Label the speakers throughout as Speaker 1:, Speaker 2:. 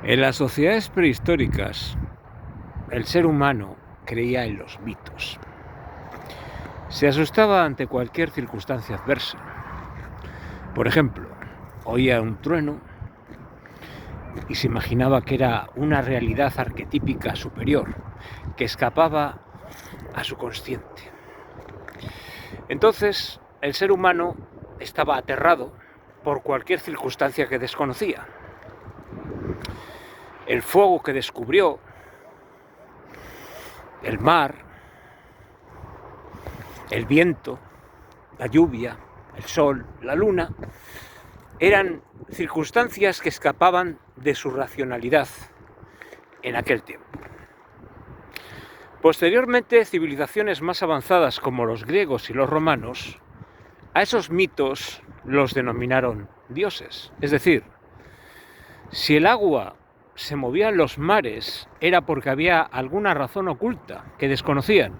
Speaker 1: En las sociedades prehistóricas, el ser humano creía en los mitos. Se asustaba ante cualquier circunstancia adversa. Por ejemplo, oía un trueno y se imaginaba que era una realidad arquetípica superior que escapaba a su consciente. Entonces, el ser humano estaba aterrado por cualquier circunstancia que desconocía. El fuego que descubrió, el mar, el viento, la lluvia, el sol, la luna, eran circunstancias que escapaban de su racionalidad en aquel tiempo. Posteriormente, civilizaciones más avanzadas como los griegos y los romanos, a esos mitos los denominaron dioses. Es decir, si el agua se movía en los mares era porque había alguna razón oculta que desconocían,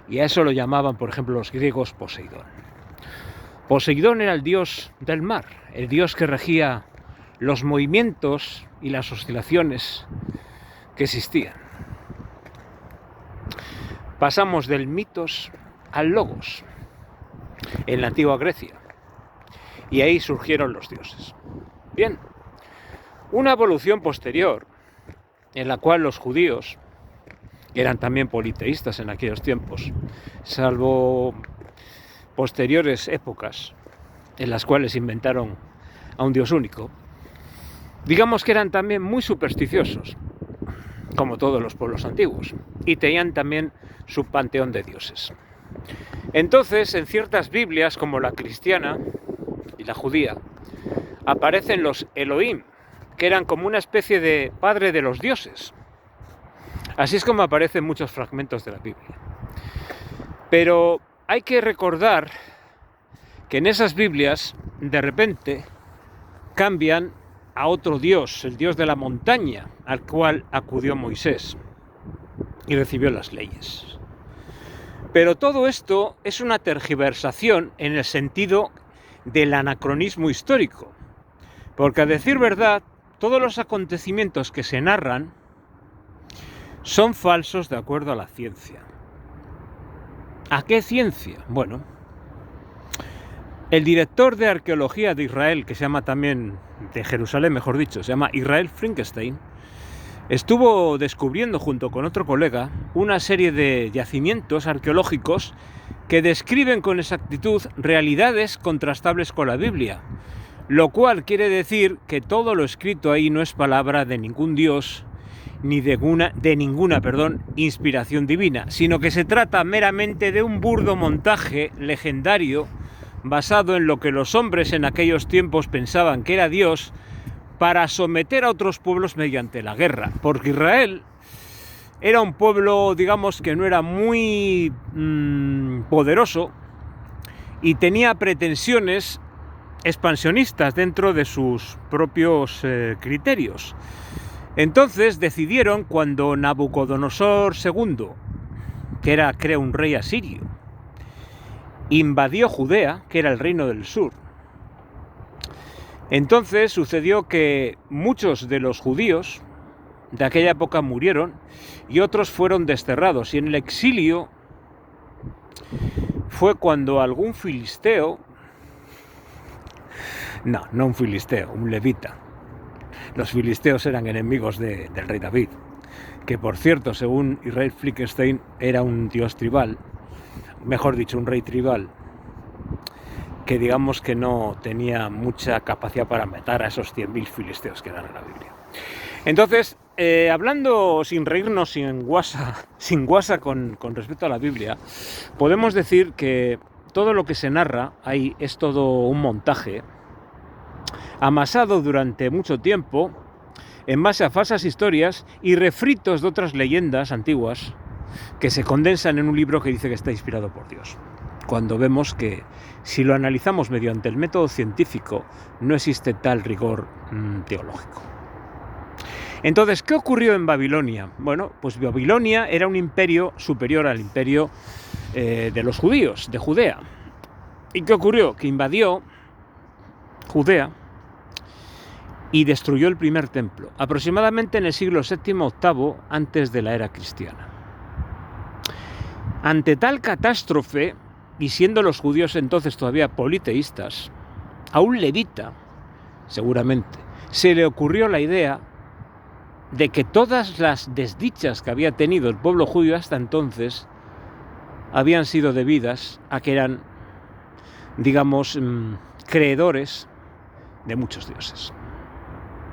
Speaker 1: y a eso lo llamaban, por ejemplo, los griegos Poseidón. Poseidón era el dios del mar, el dios que regía los movimientos y las oscilaciones que existían. Pasamos del mitos al logos en la antigua Grecia, y ahí surgieron los dioses. Bien, una evolución posterior en la cual los judíos eran también politeístas en aquellos tiempos, salvo posteriores épocas en las cuales inventaron a un dios único. Digamos que eran también muy supersticiosos, como todos los pueblos antiguos, y tenían también su panteón de dioses. Entonces, en ciertas Biblias, como la cristiana y la judía, aparecen los Elohim, que eran como una especie de padre de los dioses. Así es como aparecen muchos fragmentos de la Biblia. Pero hay que recordar que en esas Biblias, de repente, cambian a otro dios, el dios de la montaña, al cual acudió Moisés y recibió las leyes. Pero todo esto es una tergiversación en el sentido del anacronismo histórico, porque a decir verdad, todos los acontecimientos que se narran son falsos de acuerdo a la ciencia. ¿A qué ciencia? Bueno, el director de arqueología de Israel, que se llama también, de Jerusalén mejor dicho, se llama Israel Finkelstein, estuvo descubriendo junto con otro colega una serie de yacimientos arqueológicos que describen con exactitud realidades contrastables con la Biblia, lo cual quiere decir que todo lo escrito ahí no es palabra de ningún dios ni de ninguna inspiración divina, sino que se trata meramente de un burdo montaje legendario basado en lo que los hombres en aquellos tiempos pensaban que era Dios para someter a otros pueblos mediante la guerra, porque Israel era un pueblo, digamos, que no era muy poderoso y tenía pretensiones expansionistas dentro de sus propios criterios. Entonces decidieron, cuando Nabucodonosor II, que era, creo, un rey asirio, invadió Judea, que era el reino del sur, entonces sucedió que muchos de los judíos de aquella época murieron y otros fueron desterrados, y en el exilio fue cuando algún filisteo, no un filisteo, un levita. Los filisteos eran enemigos del rey David, que por cierto, según Israel Finkelstein, era un dios tribal, mejor dicho, un rey tribal, que digamos que no tenía mucha capacidad para matar a esos 100.000 filisteos que dan en la Biblia. Entonces, hablando sin reírnos, sin guasa con respecto a la Biblia, podemos decir que todo lo que se narra ahí es todo un montaje amasado durante mucho tiempo en base a falsas historias y refritos de otras leyendas antiguas que se condensan en un libro que dice que está inspirado por Dios, cuando vemos que, si lo analizamos mediante el método científico, no existe tal rigor teológico. Entonces, ¿qué ocurrió en Babilonia? Bueno, pues Babilonia era un imperio superior al imperio de los judíos, de Judea. ¿Y qué ocurrió? Que invadió Judea y destruyó el primer templo, aproximadamente en el siglo VII-VIII antes de la era cristiana. Ante tal catástrofe, y siendo los judíos entonces todavía politeístas, a un levita, seguramente, se le ocurrió la idea de que todas las desdichas que había tenido el pueblo judío hasta entonces habían sido debidas a que eran, digamos, creedores de muchos dioses.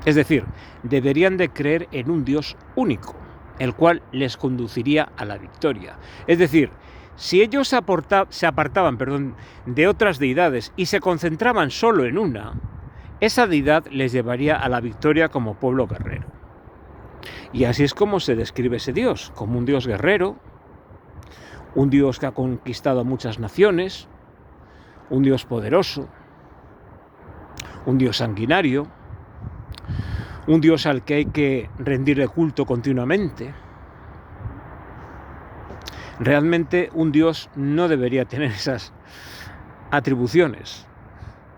Speaker 1: Es decir, deberían de creer en un Dios único, el cual les conduciría a la victoria. Es decir, si ellos se apartaban de otras deidades y se concentraban solo en una, esa deidad les llevaría a la victoria como pueblo guerrero. Y así es como se describe ese Dios, como un Dios guerrero, un Dios que ha conquistado a muchas naciones, un Dios poderoso, un Dios sanguinario, un Dios al que hay que rendirle culto continuamente. Realmente un Dios no debería tener esas atribuciones,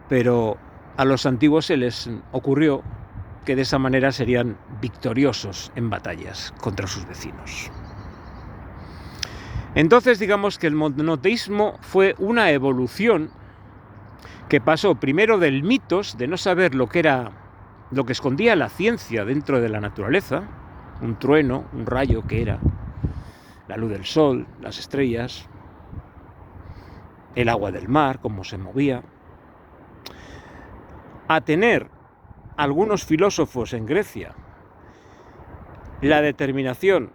Speaker 1: pero a los antiguos se les ocurrió que de esa manera serían victoriosos en batallas contra sus vecinos. Entonces digamos que el monoteísmo fue una evolución que pasó primero del mitos, de no saber lo que escondía la ciencia dentro de la naturaleza, un trueno, un rayo que era, la luz del sol, las estrellas, el agua del mar, cómo se movía, a tener algunos filósofos en Grecia la determinación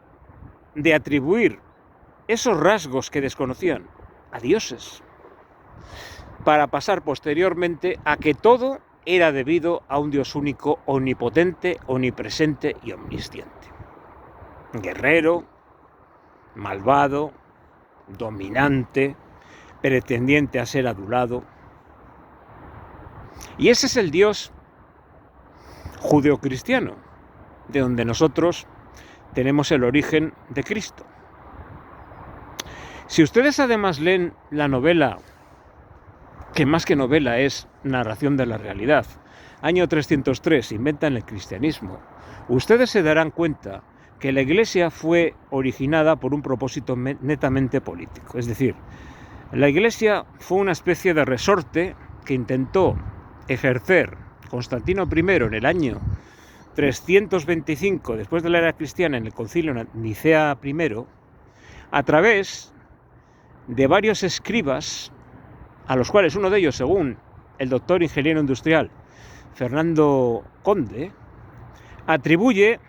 Speaker 1: de atribuir esos rasgos que desconocían a dioses, para pasar posteriormente a que todo era debido a un Dios único, omnipotente, omnipresente y omnisciente. Guerrero, malvado, dominante, pretendiente a ser adulado. Y ese es el Dios judeocristiano, de donde nosotros tenemos el origen de Cristo. Si ustedes además leen la novela, que más que novela es narración de la realidad, año 303, inventan el cristianismo, ustedes se darán cuenta que la Iglesia fue originada por un propósito netamente político. Es decir, la Iglesia fue una especie de resorte que intentó ejercer Constantino I en el año 325 después de la era cristiana en el concilio Nicea I, a través de varios escribas, a los cuales uno de ellos, según el doctor ingeniero industrial Fernando Conde, atribuye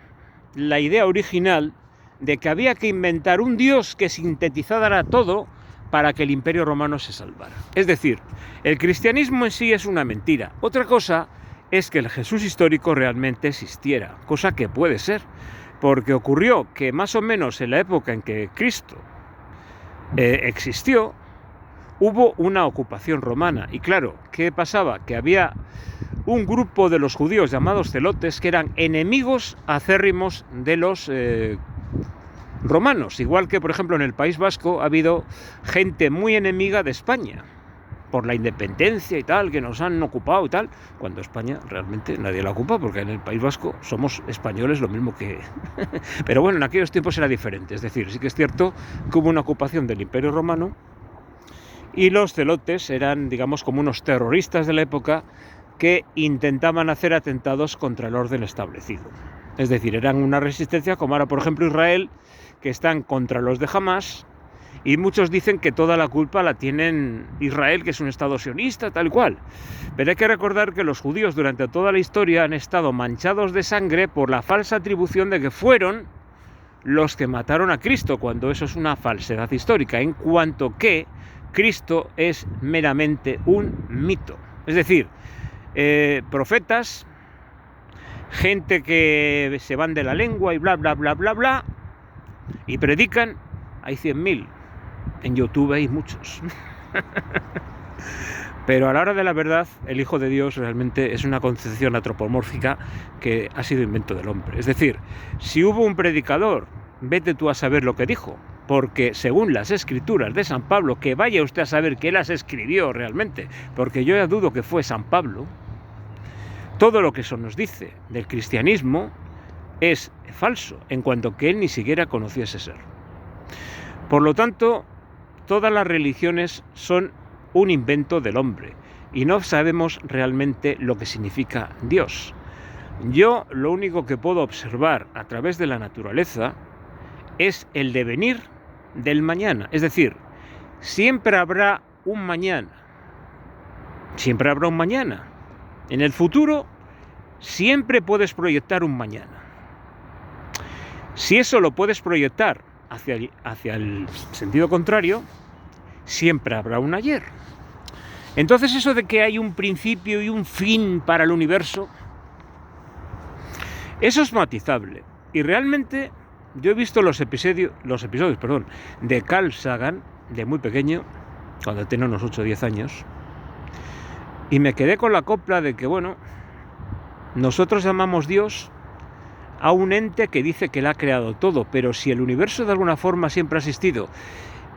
Speaker 1: la idea original de que había que inventar un Dios que sintetizara todo para que el Imperio Romano se salvara. Es decir, el cristianismo en sí es una mentira. Otra cosa es que el Jesús histórico realmente existiera, cosa que puede ser, porque ocurrió que más o menos en la época en que Cristo existió, hubo una ocupación romana. Y claro, ¿qué pasaba? Que había un grupo de los judíos llamados celotes que eran enemigos acérrimos de los romanos, igual que por ejemplo en el País Vasco ha habido gente muy enemiga de España por la independencia y tal, que nos han ocupado y tal, cuando España realmente nadie la ocupa, porque en el País Vasco somos españoles lo mismo que... Pero bueno, en aquellos tiempos era diferente, es decir, sí que es cierto que hubo una ocupación del Imperio Romano y los celotes eran, digamos, como unos terroristas de la época que intentaban hacer atentados contra el orden establecido. Es decir, eran una resistencia como ahora, por ejemplo, Israel, que están contra los de Hamás, y muchos dicen que toda la culpa la tienen Israel, que es un estado sionista, tal cual. Pero hay que recordar que los judíos durante toda la historia han estado manchados de sangre por la falsa atribución de que fueron los que mataron a Cristo, cuando eso es una falsedad histórica, en cuanto que Cristo es meramente un mito. Es decir, profetas, gente que se van de la lengua y bla, bla, bla, bla, bla, y predican, hay 100.000. En YouTube hay muchos. Pero a la hora de la verdad, el Hijo de Dios realmente es una concepción antropomórfica que ha sido invento del hombre. Es decir, si hubo un predicador, vete tú a saber lo que dijo, porque según las escrituras de San Pablo, que vaya usted a saber que las escribió realmente, porque yo ya dudo que fue San Pablo, todo lo que eso nos dice del cristianismo es falso, en cuanto que él ni siquiera conocía ese ser. Por lo tanto, todas las religiones son un invento del hombre y no sabemos realmente lo que significa Dios. Yo lo único que puedo observar a través de la naturaleza es el devenir del mañana. Es decir, siempre habrá un mañana. Siempre habrá un mañana. En el futuro siempre puedes proyectar un mañana. Si eso lo puedes proyectar hacia el sentido contrario, siempre habrá un ayer. Entonces eso de que hay un principio y un fin para el universo, eso es matizable. Y realmente yo he visto los episodios de Carl Sagan, de muy pequeño, cuando tenía unos 8 o 10 años, y me quedé con la copla de que, bueno, nosotros llamamos Dios a un ente que dice que lo ha creado todo, pero si el universo de alguna forma siempre ha existido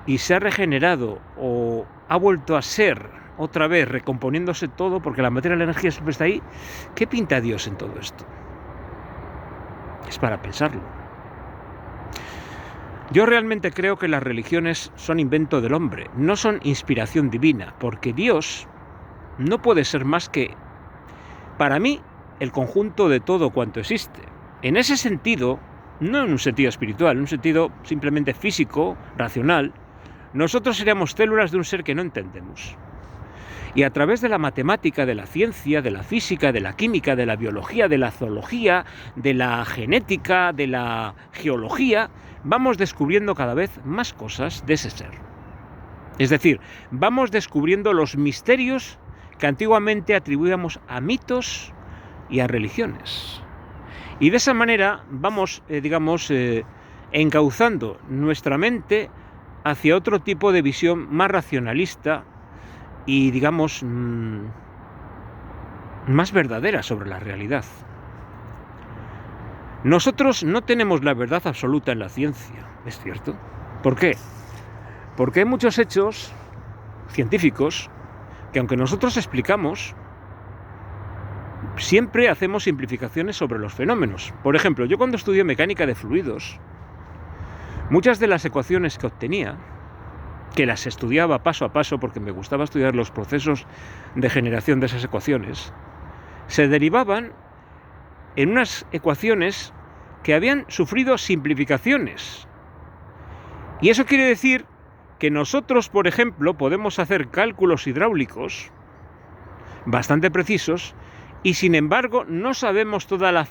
Speaker 1: y se ha regenerado o ha vuelto a ser otra vez recomponiéndose todo, porque la materia y la energía siempre está ahí, ¿qué pinta Dios en todo esto? Es para pensarlo. Yo realmente creo que las religiones son invento del hombre, no son inspiración divina, porque Dios no puede ser más que, para mí, el conjunto de todo cuanto existe. En ese sentido, no en un sentido espiritual, en un sentido simplemente físico, racional, nosotros seríamos células de un ser que no entendemos. Y a través de la matemática, de la ciencia, de la física, de la química, de la biología, de la zoología, de la genética, de la geología, vamos descubriendo cada vez más cosas de ese ser. Es decir, vamos descubriendo los misterios que antiguamente atribuíamos a mitos y a religiones. Y de esa manera vamos, encauzando nuestra mente hacia otro tipo de visión más racionalista y, más verdadera sobre la realidad. Nosotros no tenemos la verdad absoluta en la ciencia, ¿es cierto? ¿Por qué? Porque hay muchos hechos científicos que, aunque nosotros explicamos, siempre hacemos simplificaciones sobre los fenómenos. Por ejemplo, yo cuando estudié mecánica de fluidos, muchas de las ecuaciones que obtenía, que las estudiaba paso a paso porque me gustaba estudiar los procesos de generación de esas ecuaciones, se derivaban en unas ecuaciones que habían sufrido simplificaciones. Y eso quiere decir que nosotros, por ejemplo, podemos hacer cálculos hidráulicos bastante precisos y, sin embargo, no sabemos toda la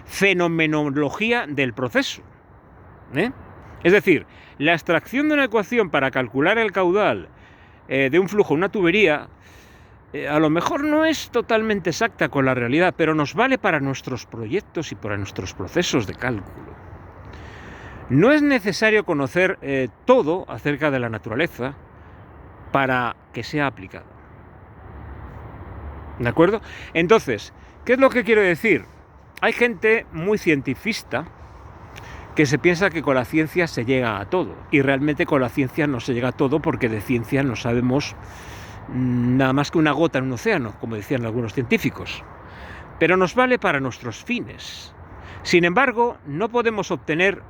Speaker 1: fenomenología del proceso. Es decir, la extracción de una ecuación para calcular el caudal de un flujo, una tubería, a lo mejor no es totalmente exacta con la realidad, pero nos vale para nuestros proyectos y para nuestros procesos de cálculo. No es necesario conocer todo acerca de la naturaleza para que sea aplicado. ¿De acuerdo? Entonces, ¿qué es lo que quiero decir? Hay gente muy cientifista que se piensa que con la ciencia se llega a todo, y realmente con la ciencia no se llega a todo, porque de ciencia no sabemos nada más que una gota en un océano, como decían algunos científicos. Pero nos vale para nuestros fines. Sin embargo, no podemos obtener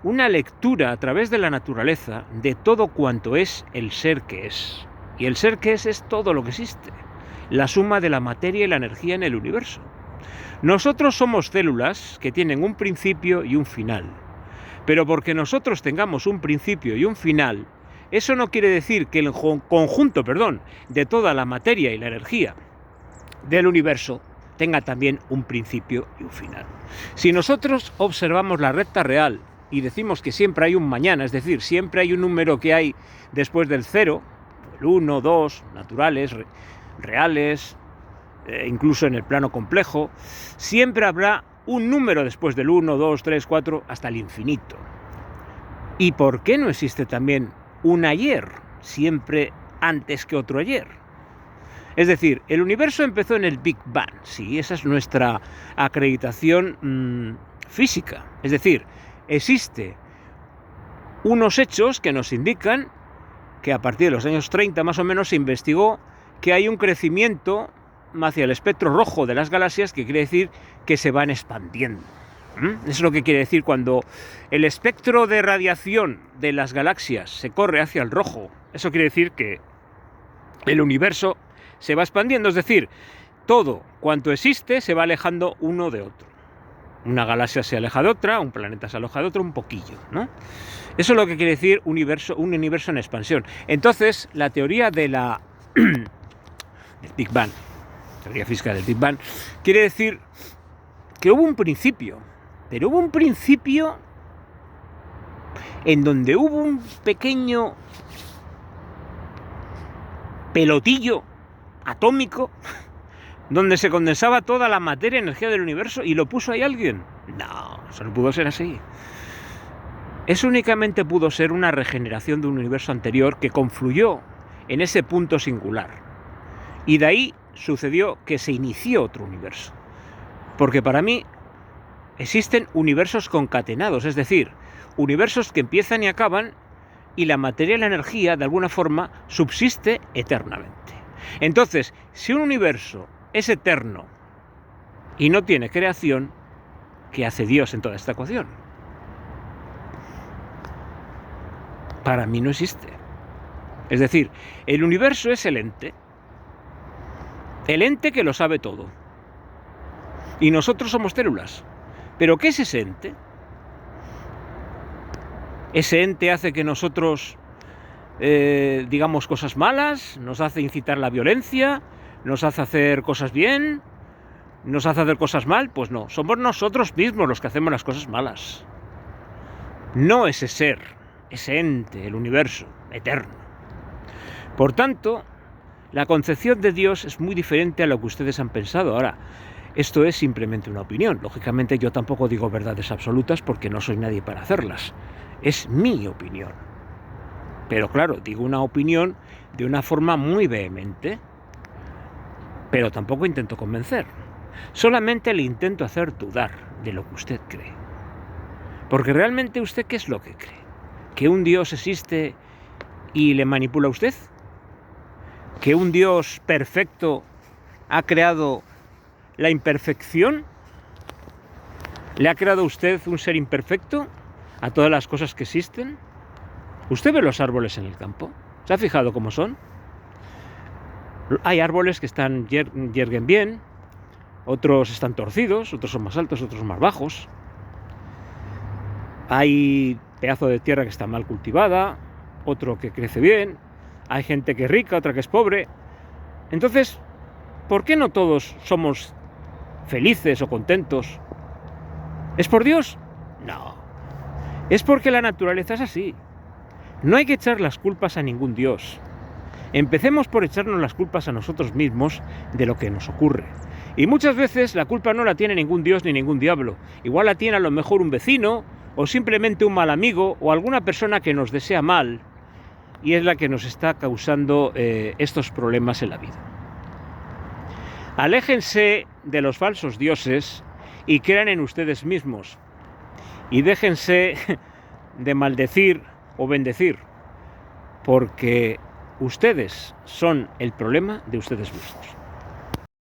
Speaker 1: una lectura a través de la naturaleza de todo cuanto es el ser que es. Y el ser que es todo lo que existe, la suma de la materia y la energía en el universo. Nosotros somos células que tienen un principio y un final. Pero porque nosotros tengamos un principio y un final, eso no quiere decir que el conjunto, de toda la materia y la energía del universo tenga también un principio y un final. Si nosotros observamos la recta real y decimos que siempre hay un mañana, es decir, siempre hay un número que hay después del cero, el 1, 2, naturales, reales, incluso en el plano complejo, siempre habrá un número después del 1, 2, 3, 4, hasta el infinito. ¿Y por qué no existe también un ayer siempre antes que otro ayer? Es decir, el universo empezó en el Big Bang, sí, esa es nuestra acreditación física. Es decir, existe unos hechos que nos indican que a partir de los años 30 más o menos se investigó que hay un crecimiento hacia el espectro rojo de las galaxias, que quiere decir que se van expandiendo. Eso es lo que quiere decir cuando el espectro de radiación de las galaxias se corre hacia el rojo. Eso quiere decir que el universo se va expandiendo, es decir, todo cuanto existe se va alejando uno de otro. Una galaxia se aleja de otra, un planeta se aleja de otro un poquillo, ¿no? Eso es lo que quiere decir un universo en expansión. Entonces, la teoría de del Big Bang, teoría física del Big Bang, quiere decir que hubo un principio, pero hubo un principio en donde hubo un pequeño pelotillo atómico donde se condensaba toda la materia y energía del universo y lo puso ahí alguien. No, eso no pudo ser así. Eso únicamente pudo ser una regeneración de un universo anterior que confluyó en ese punto singular. Y de ahí sucedió que se inició otro universo. Porque para mí existen universos concatenados, es decir, universos que empiezan y acaban y la materia y la energía de alguna forma subsiste eternamente. Entonces, si un universo es eterno y no tiene creación, ¿qué hace Dios en toda esta ecuación? Para mí no existe. Es decir, el universo es el ente que lo sabe todo. Y nosotros somos células. ¿Pero qué es ese ente? Ese ente hace que nosotros digamos cosas malas, nos hace incitar la violencia, nos hace hacer cosas bien, nos hace hacer cosas mal. Pues no, somos nosotros mismos los que hacemos las cosas malas. No ese ser, ese ente, el universo, eterno. Por tanto, la concepción de Dios es muy diferente a lo que ustedes han pensado. Ahora, esto es simplemente una opinión. Lógicamente yo tampoco digo verdades absolutas porque no soy nadie para hacerlas. Es mi opinión. Pero claro, digo una opinión de una forma muy vehemente. Pero tampoco intento convencer. Solamente le intento hacer dudar de lo que usted cree. Porque realmente usted, ¿qué es lo que cree? ¿Que un Dios existe y le manipula a usted? ¿Que un Dios perfecto ha creado la imperfección? ¿Le ha creado usted un ser imperfecto a todas las cosas que existen? ¿Usted ve los árboles en el campo? ¿Se ha fijado cómo son? Hay árboles que yerguen bien, otros están torcidos, otros son más altos, otros son más bajos. Hay pedazo de tierra que está mal cultivada, otro que crece bien, hay gente que es rica, otra que es pobre. Entonces, ¿por qué no todos somos felices o contentos? ¿Es por Dios? No. Es porque la naturaleza es así. No hay que echar las culpas a ningún Dios. Empecemos por echarnos las culpas a nosotros mismos de lo que nos ocurre. Y muchas veces la culpa no la tiene ningún Dios ni ningún diablo. Igual la tiene a lo mejor un vecino, o simplemente un mal amigo, o alguna persona que nos desea mal, y es la que nos está causando estos problemas en la vida. Aléjense de los falsos dioses y crean en ustedes mismos. Y déjense de maldecir o bendecir, porque ustedes son el problema de ustedes mismos.